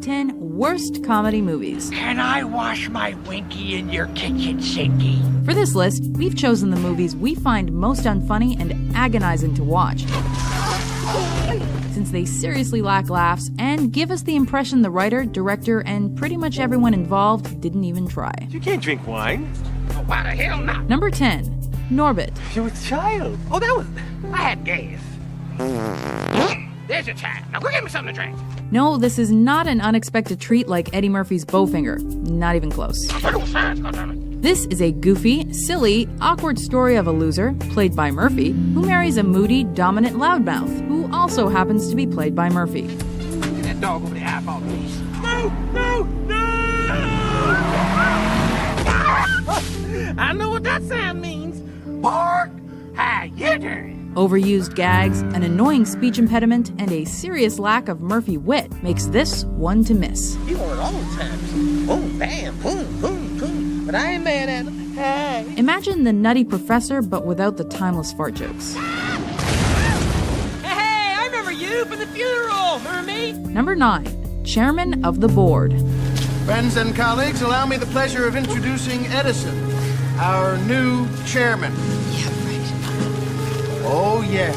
10 worst comedy movies. Can I wash my winky in your kitchen sinky? For this list, we've chosen the movies we find most unfunny and agonizing to watch, since they seriously lack laughs and give us the impression the writer, director, and pretty much everyone involved didn't even try. You can't drink wine. Oh, why the hell not? Number 10. Norbit. You're a child. Oh, I had gas. There's your child. Now go get me something to drink. No, this is not an unexpected treat like Eddie Murphy's Bowfinger. Not even close. This is a goofy, silly, awkward story of a loser, played by Murphy, who marries a moody, dominant loudmouth, who also happens to be played by Murphy. Get that dog over the eyeball, please. No! I know what that sound means. Bark! How you doing? Overused gags, an annoying speech impediment, and a serious lack of Murphy wit makes this one to miss. You want it all the time. Boom, bam, boom, boom, boom. But I ain't mad at him. Hey. Imagine the Nutty Professor, but without the timeless fart jokes. Hey, I remember you from the funeral. Remember me? Number 9. Chairman of the Board. Friends and colleagues, allow me the pleasure of introducing Edison, our new chairman. Yeah, right. Oh, yes.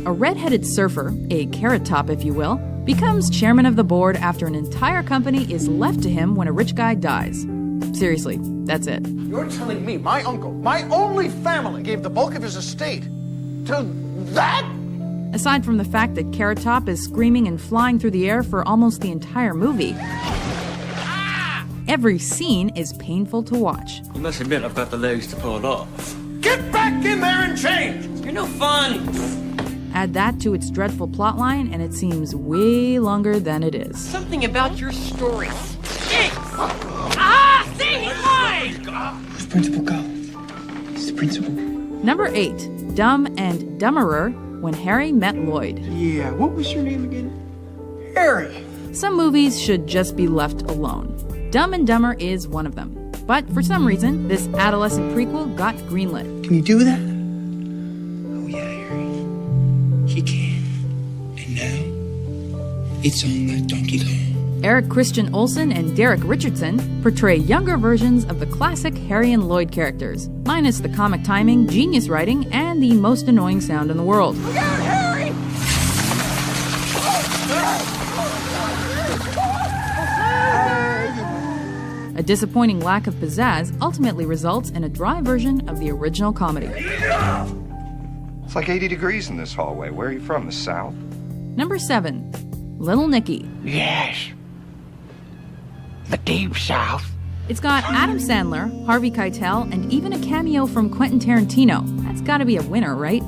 A red-headed surfer, a carrot top if you will, becomes chairman of the board after an entire company is left to him when a rich guy dies. Seriously, that's it. You're telling me my uncle, my only family, gave the bulk of his estate to that? Aside from the fact that Carrot Top is screaming and flying through the air for almost the entire movie, every scene is painful to watch. You must admit I've got the legs to pull it off. Get back in there and change! You're no fun. Add that to its dreadful plotline, and it seems way longer than it is. Something about your story stinks. See, he's lying. Who's Principal Collins? He's the principal. Number 8. Dumb and Dumberer, When Harry Met Lloyd. Yeah, what was your name again? Harry. Some movies should just be left alone. Dumb and Dumber is one of them. But for some reason, this adolescent prequel got greenlit. Can you do that? Oh, yeah, Harry. He can. And now, it's on like Donkey Kong. Eric Christian Olsen and Derek Richardson portray younger versions of the classic Harry and Lloyd characters, minus the comic timing, genius writing, and the most annoying sound in the world. Look out, Harry! A disappointing lack of pizzazz ultimately results in a dry version of the original comedy. It's like 80 degrees in this hallway. Where are you from, the South? Number 7. Little Nicky. Yes. The Deep South. It's got Adam Sandler, Harvey Keitel, and even a cameo from Quentin Tarantino. That's gotta be a winner, right?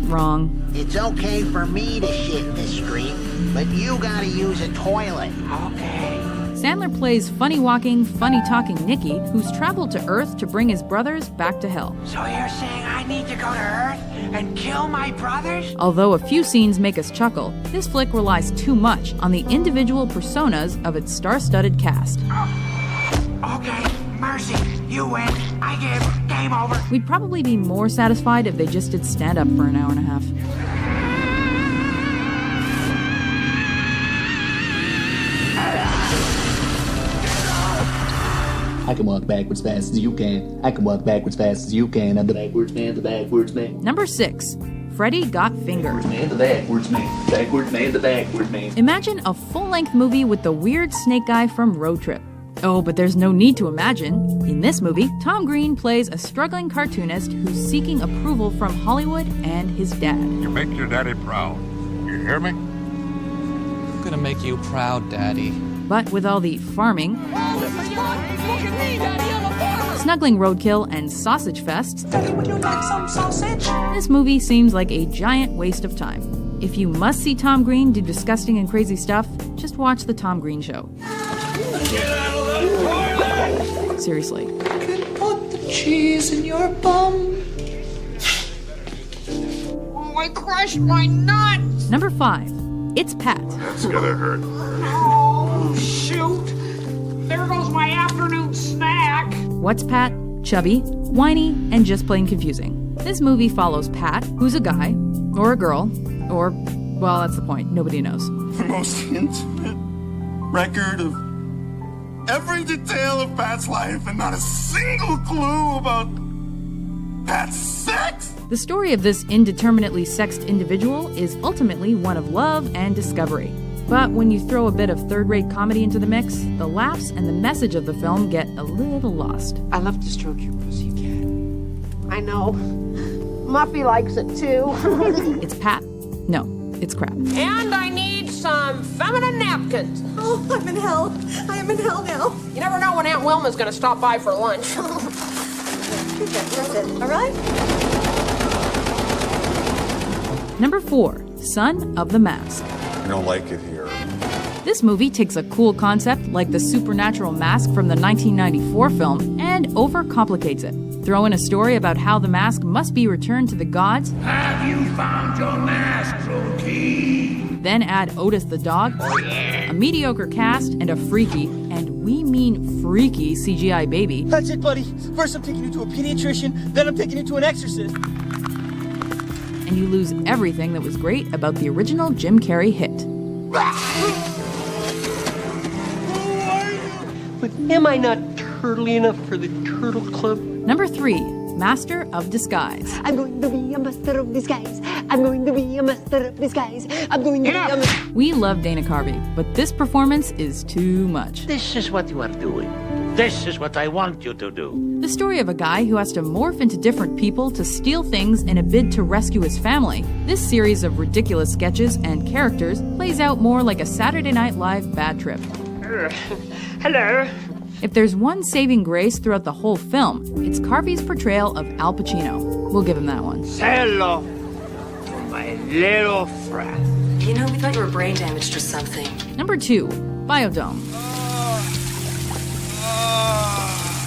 Wrong. It's okay for me to shit in the street, but you gotta use a toilet. Okay. Sandler plays funny-walking, funny-talking Nicky, who's traveled to Earth to bring his brothers back to hell. So you're saying I need to go to Earth and kill my brothers? Although a few scenes make us chuckle, this flick relies too much on the individual personas of its star-studded cast. Okay, mercy. You win. I give. Game over. We'd probably be more satisfied if they just did stand-up for an hour and a half. I can walk backwards fast as you can. I can walk backwards fast as you can. I'm the backwards man, the backwards man. Number 6. Freddy Got Fingered. Man, the backwards man. Backwards man, the backwards man. Imagine a full-length movie with the weird snake guy from Road Trip. Oh, but there's no need to imagine. In this movie, Tom Green plays a struggling cartoonist who's seeking approval from Hollywood and his dad. You make your daddy proud. You hear me? I'm gonna make you proud, Daddy. But with all the farming, snuggling roadkill, and sausage fests, Would you like some sausage? this movie seems like a giant waste of time. If you must see Tom Green do disgusting and crazy stuff, just watch The Tom Green Show. Get out of the toilet! Seriously. Could put the cheese in your bum. Oh, I crushed my nut! Number 5. It's Pat. That's gonna hurt. Oh, shoot! There goes my afternoon snack! What's Pat? Chubby, whiny, and just plain confusing. This movie follows Pat, who's a guy, or a girl, or, well, that's the point, nobody knows. The most intimate, record of every detail of Pat's life and not a single clue about Pat's sex? The story of this indeterminately sexed individual is ultimately one of love and discovery. But when you throw a bit of third-rate comedy into the mix, the laughs and the message of the film get a little lost. I love to stroke your pussy, cat. I know. Muffy likes it too. It's Pat. No, it's crap. And I need some feminine napkins. Oh, I'm in hell. I am in hell now. You never know when Aunt Wilma's gonna stop by for lunch. That's it. All right? Number 4, Son of the Mask. I don't like it here. This movie takes a cool concept like the supernatural mask from the 1994 film and overcomplicates it. Throw in a story about how the mask must be returned to the gods. Have you found your mask, Rookie? Then add Otis the dog, a mediocre cast, and a freaky, and we mean freaky CGI baby. That's it, buddy. First I'm taking you to a pediatrician, then I'm taking you to an exorcist. And you lose everything that was great about the original Jim Carrey hit. But am I not turtly enough for the Turtle Club? Number 3, Master of Disguise. I'm going to be a master of disguise. I'm going to be a master of disguise. I'm going to be a master. We love Dana Carvey, but this performance is too much. This is what you are doing. This is what I want you to do. The story of a guy who has to morph into different people to steal things in a bid to rescue his family. This series of ridiculous sketches and characters plays out more like a Saturday Night Live bad trip. Hello. If there's one saving grace throughout the whole film, it's Carvey's portrayal of Al Pacino. We'll give him that one. Say hello to my little friend. You know, we thought you were brain damaged or something. Number 2, Biodome.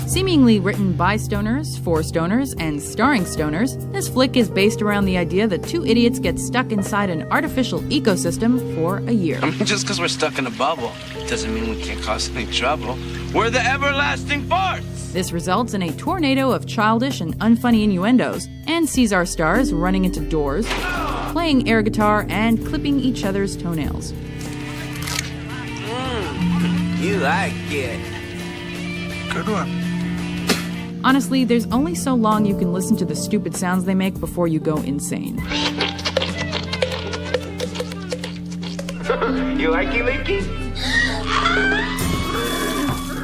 Seemingly written by stoners, for stoners, and starring stoners, this flick is based around the idea that two idiots get stuck inside an artificial ecosystem for a year. I mean, just because we're stuck in a bubble doesn't mean we can't cause any trouble. We're the everlasting farts! This results in a tornado of childish and unfunny innuendos, and sees our stars running into doors, playing air guitar, and clipping each other's toenails. You like it. Good one. Honestly, there's only so long you can listen to the stupid sounds they make before you go insane. You likey linky?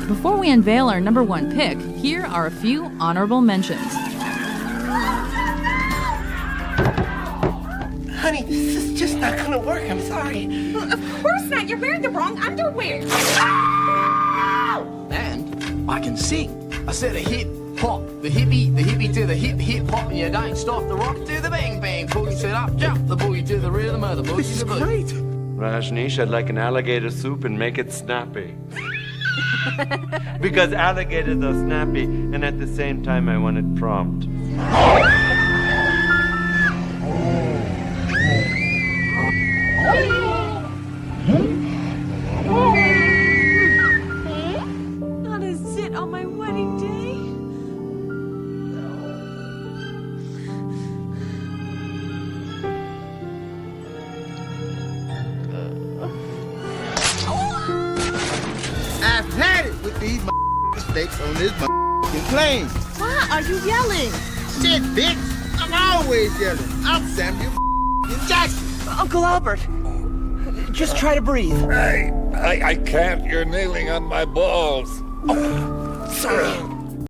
Before we unveil our number 1 pick, here are a few honorable mentions. Honey, this is just not gonna work. I'm sorry. Well, of course not. You're wearing the wrong underwear. And I can sing. I said a hip hop, the hippie to the hip hop, and you don't stop the rock to the bang bang. Boogie to up, jump the boogie to the rhythm of the boogie. This is great. Rajneesh, I'd like an alligator soup and make it snappy. Because alligators are snappy, and at the same time I want it prompt. Not a zit on my wedding day. I've had it with these mistakes on this plane. Why are you yelling? Shit, bitch. I'm always yelling. I'm Samuel Jackson. Uncle Albert, just try to breathe. I can't. You're kneeling on my balls. Oh, sorry.